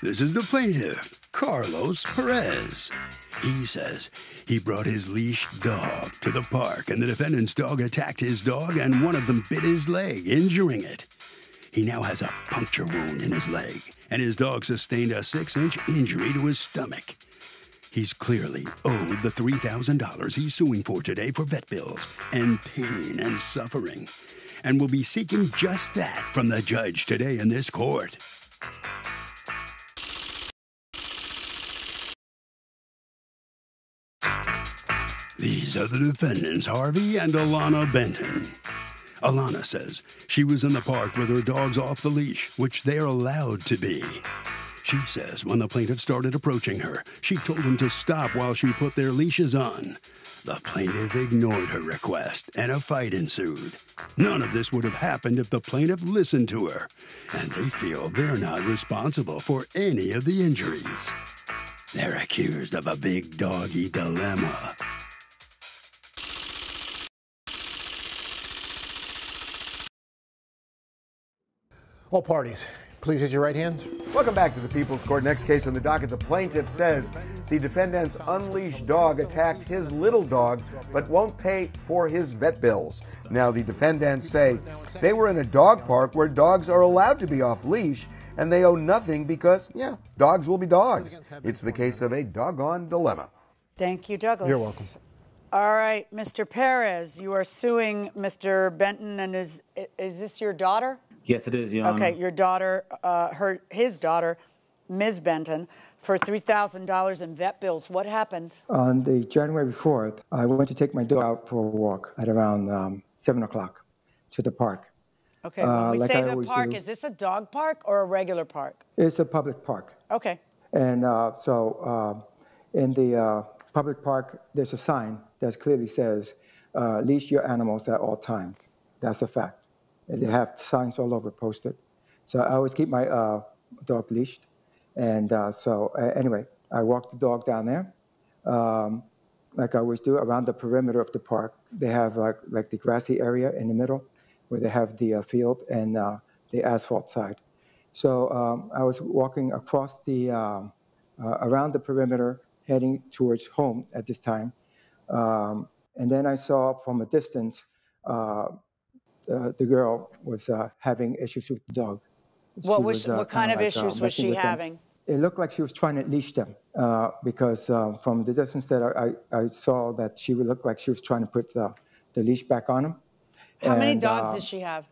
This is the plaintiff, Carlos Perez. He says he brought his leashed dog to the park, and the defendant's dog attacked his dog, and one of them bit his leg, injuring it. He now has a puncture wound in his leg, and his dog sustained a 6-inch injury to his stomach. He's clearly owed the $3,000 he's suing for today for vet bills and pain and suffering, and will be seeking just that from the judge today in this court. These are the defendants, Harvey and Alana Benton. Alana says she was in the park with her dogs off the leash, which they're allowed to be. She says when the plaintiff started approaching her, she told him to stop while she put their leashes on. The plaintiff ignored her request, and a fight ensued. None of this would have happened if the plaintiff listened to her, and they feel they're not responsible for any of the injuries. They're accused of a big doggy dilemma. All parties, please raise your right hands. Welcome back to the People's Court. Next case on the docket, the plaintiff says the defendant's unleashed dog attacked his little dog but won't pay for his vet bills. Now, the defendants say they were in a dog park where dogs are allowed to be off leash and they owe nothing because, yeah, dogs will be dogs. It's the case of a doggone dilemma. Thank you, Douglas. You're welcome. All right, Mr. Perez, you are suing Mr. Benton, and is this your daughter? Yes, it is, Your Honor. Okay, your daughter, his daughter, Ms. Benton, for $3,000 in vet bills. What happened? On the January 4th, I went to take my dog out for a walk at around 7 o'clock to the park. Okay, when we like say I the park, do. is this a dog park or a regular park? It's a public park. Okay. And in the public park, there's a sign that clearly says, leash your animals at all times. That's a fact. They have signs all over posted. So I always keep my dog leashed. And anyway, I walked the dog down there, like I always do, around the perimeter of the park. They have like the grassy area in the middle where they have the field and the asphalt side. So I was walking across the, around the perimeter, heading towards home at this time. And then I saw from a distance, the girl was having issues with the dog. What kind of issues was she having? It looked like she was trying to leash them because from the distance that I saw that she would look like she was trying to put the leash back on them. How many dogs does she have?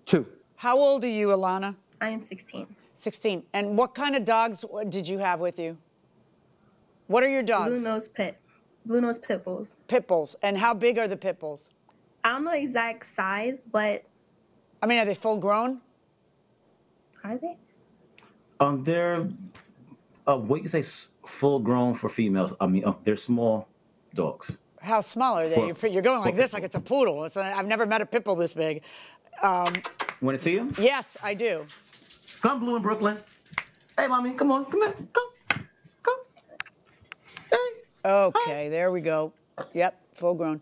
2. How old are you, Alana? I am 16. 16. And what kind of dogs did you have with you? What are your dogs? Blue nose pit bulls. Pit bulls. And how big are the pit bulls? I don't know exact size, but... I mean, are they full grown? Are they? They're, what you say, full grown for females. I mean, they're small dogs. How small are they? You're going like this, like it's a poodle. I've never met a pit bull this big. Want to see them? Yes, I do. Come, Blue in Brooklyn. Hey, mommy, come on, come here, come. Hey. Okay, there we go. Yep, full grown.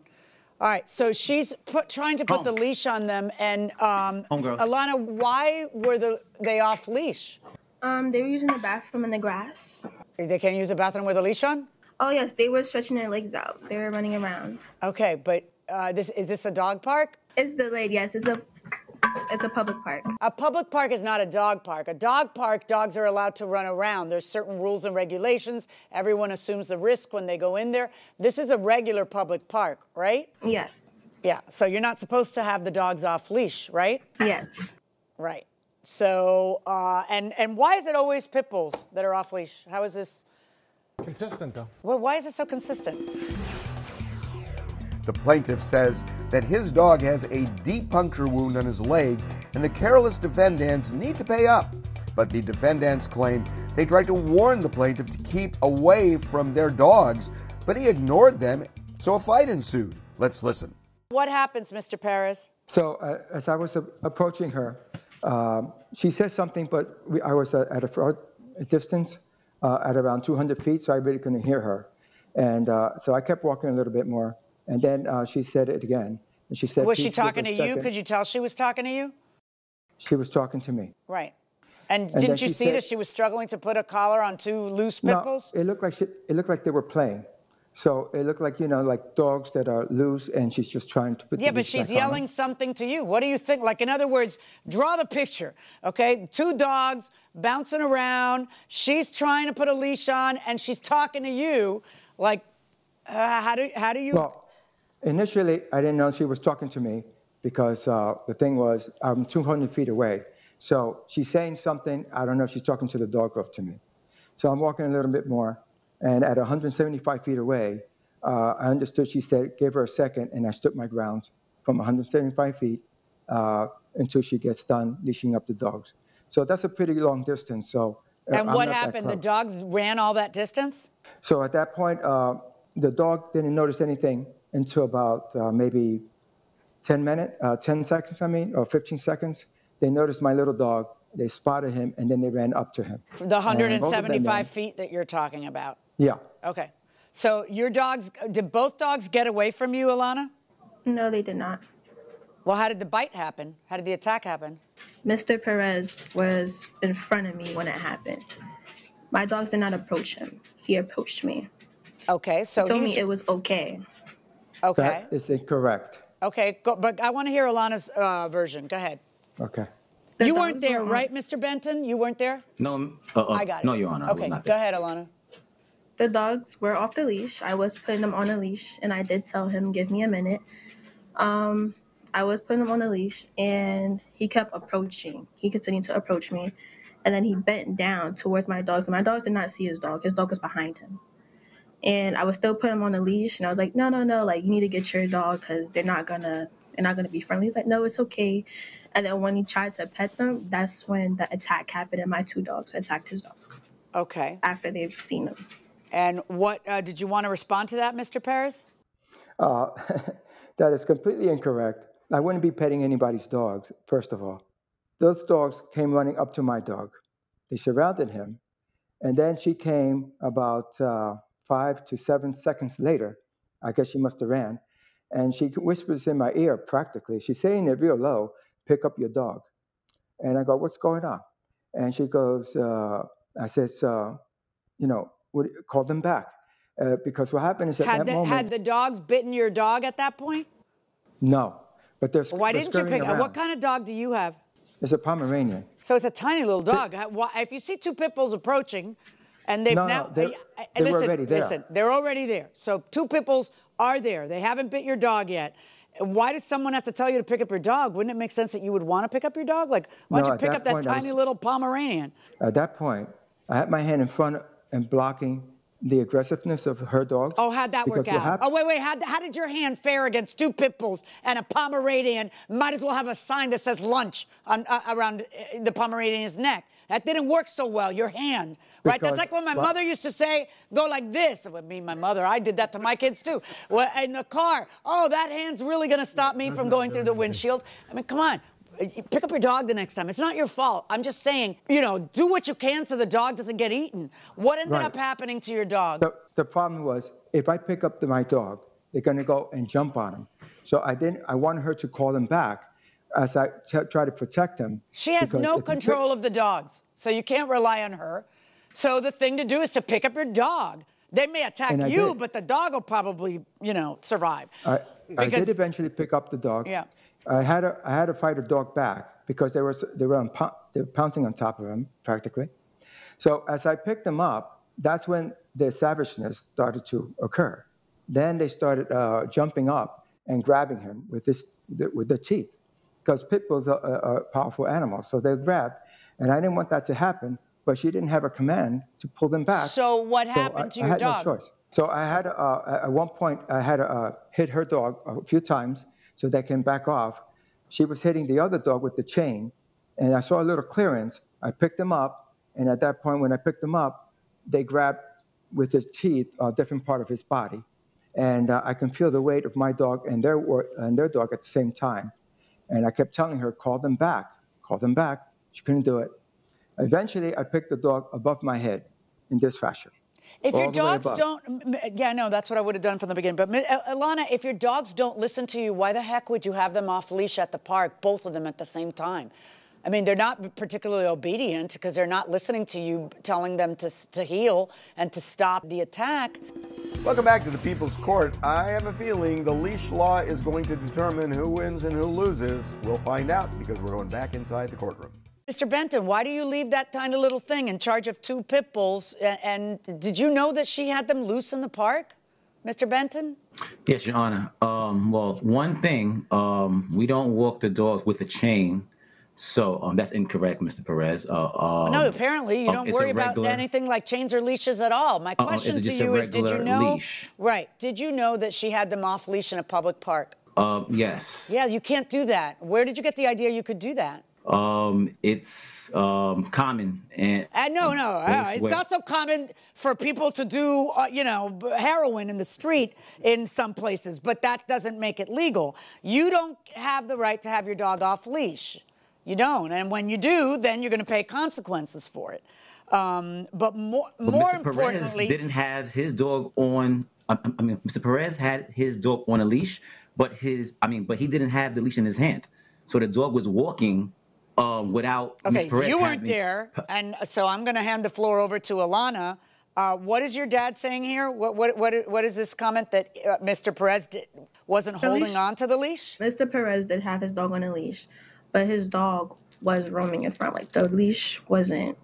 All right, so she's trying to put the leash on them, and Alana, why were they off leash? They were using the bathroom in the grass. They can't use the bathroom with a leash on? Oh yes, they were stretching their legs out. They were running around. Okay, but is this a dog park? It's delayed. Yes, it's a public park. A public park is not a dog park. A dog park, dogs are allowed to run around. There's certain rules and regulations. Everyone assumes the risk when they go in there. This is a regular public park, right? Yes. Yeah, so you're not supposed to have the dogs off leash, right? Yes. Right. So, and why is it always pit bulls that are off leash? How is this? Consistent, though. Well, why is it so consistent? The plaintiff says that his dog has a deep puncture wound on his leg and the careless defendants need to pay up. But the defendants claim they tried to warn the plaintiff to keep away from their dogs, but he ignored them, so a fight ensued. Let's listen. What happens, Mr. Perez? So as I was approaching her, she said something, but I was at a distance at around 200 feet, so I really couldn't hear her. And so I kept walking a little bit more. And then she said it again. And she said, was she talking to you? Could you tell she was talking to you? She was talking to me. Right. And didn't you see that she was struggling to put a collar on two loose pit bulls? No, it looked like they were playing. So it looked like, like dogs that are loose, and she's just trying to put the leash back on. Yeah, but she's yelling something to you. What do you think? Like, in other words, draw the picture, okay? Two dogs bouncing around. She's trying to put a leash on, and she's talking to you. Like, how do you... Well, initially, I didn't know she was talking to me because the thing was, I'm 200 feet away. So she's saying something. I don't know if she's talking to the dog or to me. So I'm walking a little bit more. And at 175 feet away, I understood she said, give her a second, and I stood my ground from 175 feet until she gets done leashing up the dogs. So that's a pretty long distance. So and what happened? The dogs ran all that distance? So at that point, the dog didn't notice anything until about maybe 10 seconds, or 15 seconds. They noticed my little dog, they spotted him, and then they ran up to him. The 175 feet that you're talking about? Yeah. Okay. So your dogs, did both dogs get away from you, Alana? No, they did not. Well, how did the bite happen? How did the attack happen? Mr. Perez was in front of me when it happened. My dogs did not approach him. He approached me. Okay, so he told me it was okay. Okay. That is incorrect. Okay, but I want to hear Alana's version. Go ahead. Okay. You weren't there, right, Mr. Benton? You weren't there? No, I got it. No, Your Honor. Okay, go ahead, Alana. The dogs were off the leash. I was putting them on a leash, and I did tell him, give me a minute. I was putting them on a leash, and he kept approaching. He continued to approach me, and then he bent down towards my dogs. And my dogs did not see his dog. His dog was behind him. And I was still putting him on a leash, and I was like, no, like, you need to get your dog because they're not gonna be friendly. He's like, no, it's okay. And then when he tried to pet them, that's when the attack happened, and my two dogs attacked his dog. Okay. After they've seen him. And what did you want to respond to that, Mr. Perez? That is completely incorrect. I wouldn't be petting anybody's dogs, first of all. Those dogs came running up to my dog. They surrounded him. And then she came about 5 to 7 seconds later. I guess she must have ran. And she whispers in my ear, practically. She's saying it real low, pick up your dog. And I go, what's going on? And she goes, I says, call them back. Because what happened is at that moment... Had the dogs bitten your dog at that point? No. But they're Why didn't you pick up? What kind of dog do you have? It's a Pomeranian. So it's a tiny little dog. If you see two pit bulls approaching, and they've they were already there. Listen, they're already there. So two pit bulls are there. They haven't bit your dog yet. Why does someone have to tell you to pick up your dog? Wouldn't it make sense that you would want to pick up your dog? Like, why don't you pick up that tiny little Pomeranian? At that point, I had my hand in front and blocking the aggressiveness of her dog. Oh, how'd that work out? Oh, wait. How did your hand fare against two pit bulls and a Pomeranian? Might as well have a sign that says lunch around the Pomeranian's neck. That didn't work so well, your hand, right? That's like when my mother used to say, go like this. I mean, my mother, I did that to my kids too. Well, in the car, oh, that hand's really going to stop me from going through the windshield. I mean, come on. Pick up your dog the next time. It's not your fault. I'm just saying, do what you can so the dog doesn't get eaten. What ended up happening to your dog? The problem was, if I pick up my dog, they're going to go and jump on him. So I wanted her to call them back as I try to protect him. She has no control of the dogs, so you can't rely on her. So the thing to do is to pick up your dog. They may attack you, but the dog will probably, survive. I did eventually pick up the dog. Yeah. I had to fight the dog back because they were pouncing on top of him practically. So as I picked them up, that's when the savageness started to occur. Then they started jumping up and grabbing him with the teeth, because pit bulls are powerful animals. So they grabbed, and I didn't want that to happen. But she didn't have a command to pull them back. So what happened to your dog? I had no choice. So I had at one point I had to hit her dog a few times so they can back off. She was hitting the other dog with the chain, and I saw a little clearance. I picked them up, and at that point when I picked them up, they grabbed with his teeth a different part of his body, and I can feel the weight of my dog and their dog at the same time. And I kept telling her, call them back, call them back. She couldn't do it. Eventually, I picked the dog above my head in this fashion. If your dogs don't, yeah, no, that's what I would have done from the beginning. But Ilana, if your dogs don't listen to you, why the heck would you have them off leash at the park, both of them at the same time? I mean, they're not particularly obedient because they're not listening to you telling them to heel and to stop the attack. Welcome back to the People's Court. I have a feeling the leash law is going to determine who wins and who loses. We'll find out because we're going back inside the courtroom. Mr. Benton, why do you leave that tiny little thing in charge of 2 pit bulls? And did you know that she had them loose in the park, Mr. Benton? Yes, Your Honor. Well, one thing, we don't walk the dogs with a chain. So that's incorrect, Mr. Perez. No, apparently you don't worry about anything like chains or leashes at all. My question to you is, did you know? Leash. Right. Did you know that she had them off leash in a public park? Yes. Yeah, you can't do that. Where did you get the idea you could do that? It's common. And no, it's not so common for people to do, heroin in the street in some places, but that doesn't make it legal. You don't have the right to have your dog off leash. You don't, and when you do, then you're going to pay consequences for it. But more importantly, Perez didn't have his dog on. Mr. Perez had his dog on a leash, but he didn't have the leash in his hand, so the dog was walking without. Okay, Mr. Perez you weren't there, and so I'm going to hand the floor over to Alana. What is your dad saying here? What is this comment that Mr. Perez wasn't holding on to the leash? Mr. Perez did have his dog on a leash, but his dog was roaming in front. Like, the leash wasn't.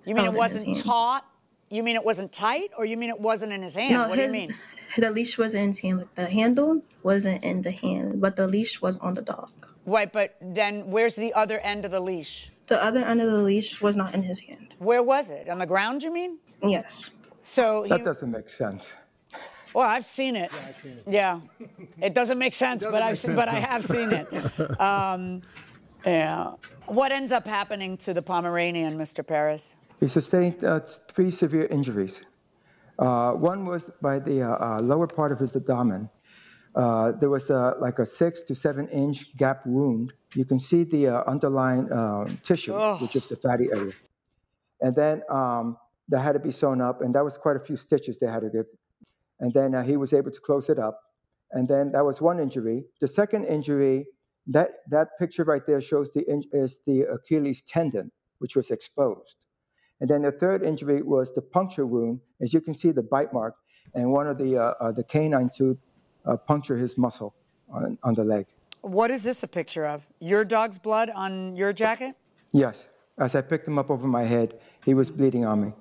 You mean it wasn't taut? You mean it wasn't tight, or you mean it wasn't in his hand? No, what do you mean? The leash wasn't in his hand. Like, the handle wasn't in the hand, but the leash was on the dog. Right, but then where's the other end of the leash? The other end of the leash was not in his hand. Where was it? On the ground, you mean? Yes. So that doesn't make sense. Well, I've seen it. Yeah, I've seen it. Yeah, it doesn't make sense, but I have seen it. Yeah. What ends up happening to the Pomeranian, Mr. Perez? He sustained 3 severe injuries. One was by the lower part of his abdomen. There was like a 6 to 7 inch gap wound. You can see the underlying tissue, which is the fatty area. And then that had to be sewn up, and that was quite a few stitches they had to give. And then he was able to close it up. And then that was one injury. The second injury, that picture right there shows is the Achilles tendon, which was exposed. And then the third injury was the puncture wound. As you can see, the bite mark, and one of the canine tooth punctured his muscle on the leg. What is this a picture of? Your dog's blood on your jacket? Yes. As I picked him up over my head, he was bleeding on me.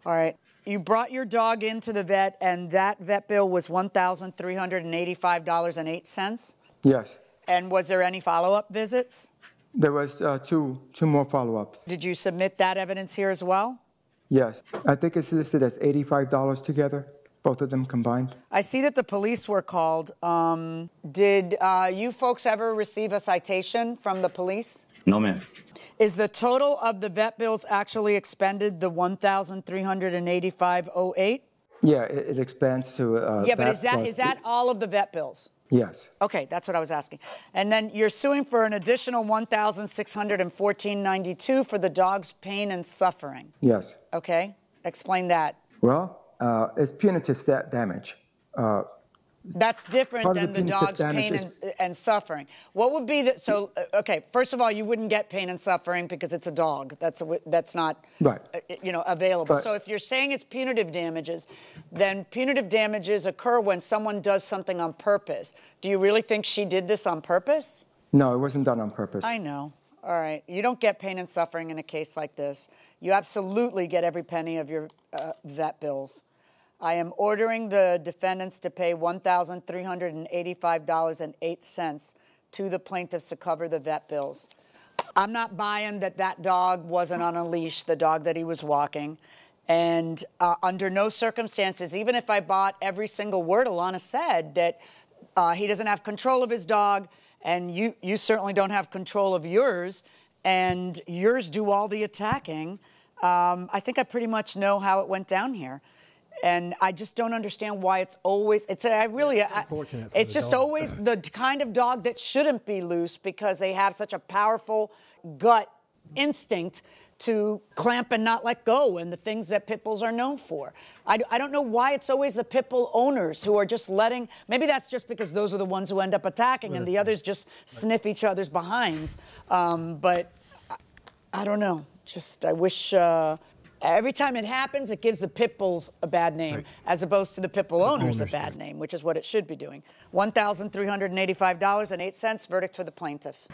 All right. You brought your dog into the vet, and that vet bill was $1,385.08? Yes. And was there any follow-up visits? There was two more follow-ups. Did you submit that evidence here as well? Yes. I think it's listed as $85 together, both of them combined. I see that the police were called. Did you folks ever receive a citation from the police? No, ma'am. Is the total of the vet bills actually expended the $1,385.08? Yeah, it expands to. Yeah, but is that all of the vet bills? Yes. Okay, that's what I was asking. And then you're suing for an additional $1,614.92 for the dog's pain and suffering. Yes. Okay, explain that. Well, it's punitive damage. That's different than the dog's pain and suffering. What would be the, okay, first of all, you wouldn't get pain and suffering because it's a dog. That's not, right. Available. So if you're saying it's punitive damages, then punitive damages occur when someone does something on purpose. Do you really think she did this on purpose? No, it wasn't done on purpose. I know. All right. You don't get pain and suffering in a case like this. You absolutely get every penny of your vet bills. I am ordering the defendants to pay $1,385.08 to the plaintiffs to cover the vet bills. I'm not buying that dog wasn't on a leash, the dog that he was walking. And under no circumstances, even if I bought every single word Alana said, that he doesn't have control of his dog, and you certainly don't have control of yours, and yours do all the attacking, I think I pretty much know how it went down here. And I just don't understand why it's always, it's just always the kind of dog that shouldn't be loose because they have such a powerful gut instinct to clamp and not let go, and the things that pit bulls are known for. I don't know why it's always the pit bull owners who are just letting, maybe that's just because those are the ones who end up attacking and the others just sniff each other's behinds. But I don't know. Just, I wish, every time it happens, it gives the pit bulls a bad name, as opposed to the pit bull owners a bad name, which is what it should be doing. $1,385.08, verdict for the plaintiff.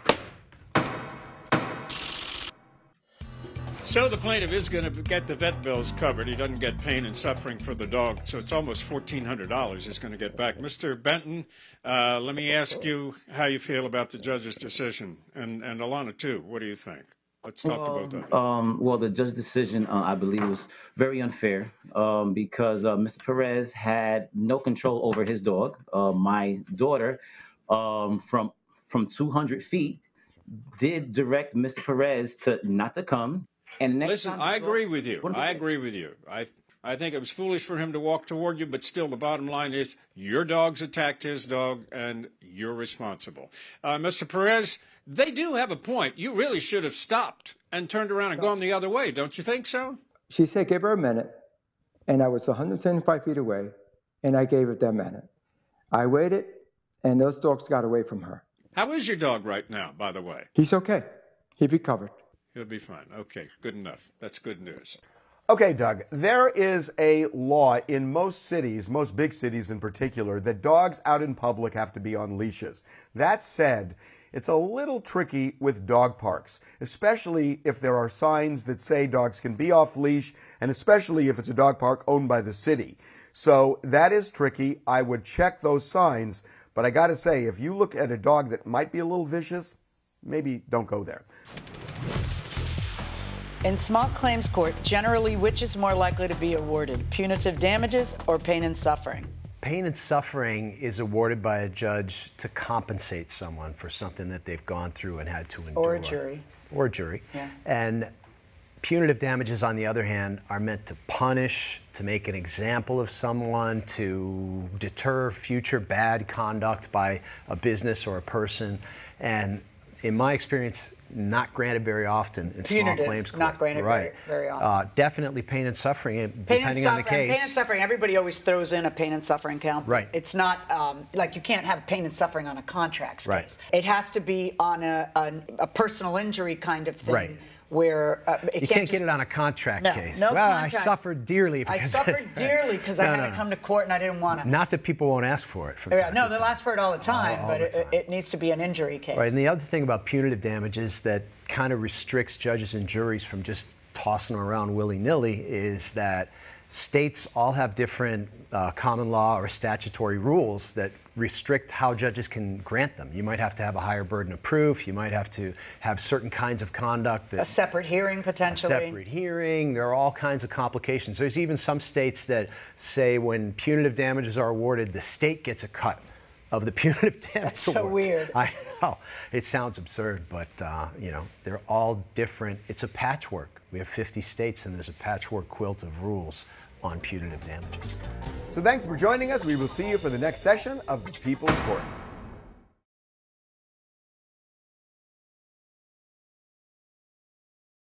So the plaintiff is going to get the vet bills covered. He doesn't get pain and suffering for the dog, so it's almost $1,400 he's going to get back. Mr. Benton, let me ask you how you feel about the judge's decision, and Alana, too. What do you think? Let's talk to both of you. Well, the judge's decision, I believe, was very unfair because Mr. Perez had no control over his dog. My daughter, from 200 feet, did direct Mr. Perez not to come. And listen, I agree with you. I agree with you. I think it was foolish for him to walk toward you, but still the bottom line is your dog's attacked his dog, and you're responsible. Mr. Perez, they do have a point. You really should have stopped and turned around and gone the other way. Don't you think so? She said, give her a minute, and I was 175 feet away, and I gave it that minute. I waited, and those dogs got away from her. How is your dog right now, by the way? He's okay. He recovered. He'll be fine. Okay, good enough. That's good news. Okay, Doug, there is a law in most cities, most big cities in particular, that dogs out in public have to be on leashes. That said, it's a little tricky with dog parks, especially if there are signs that say dogs can be off leash, and especially if it's a dog park owned by the city. So that is tricky. I would check those signs, but I got to say, if you look at a dog that might be a little vicious, maybe don't go there. In small claims court, generally, which is more likely to be awarded, punitive damages or pain and suffering? Pain and suffering is awarded by a judge to compensate someone for something that they've gone through and had to endure. Or a jury. Or a jury. Yeah. And punitive damages, on the other hand, are meant to punish, to make an example of someone, to deter future bad conduct by a business or a person. And in my experience, not granted very often in small claims court. Not granted very often. Definitely pain and suffering, depending on the case. Pain and suffering, everybody always throws in a pain and suffering count. Right. It's not, like you can't have pain and suffering on a contracts case. Right. It has to be on a personal injury kind of thing. Right. Where you can't get it on a contract case. No well, contracts. I suffered dearly. I suffered dearly because I had to come to court and I didn't want to. Not that people won't ask for it. From time no, they'll ask for it all the time, all but the time. It needs to be an injury case. Right, and the other thing about punitive damages that kind of restricts judges and juries from just tossing them around willy-nilly is that states all have different common law or statutory rules that restrict how judges can grant them. You might have to have a higher burden of proof. You might have to have certain kinds of conduct. A separate hearing, potentially. A separate hearing. There are all kinds of complications. There's even some states that say when punitive damages are awarded, the state gets a cut of the punitive damages. That's so weird. I know. It sounds absurd, but, you know, they're all different. It's a patchwork. We have 50 states, and there's a patchwork quilt of rules on punitive damages. So thanks for joining us. We will see you for the next session of the People's Court.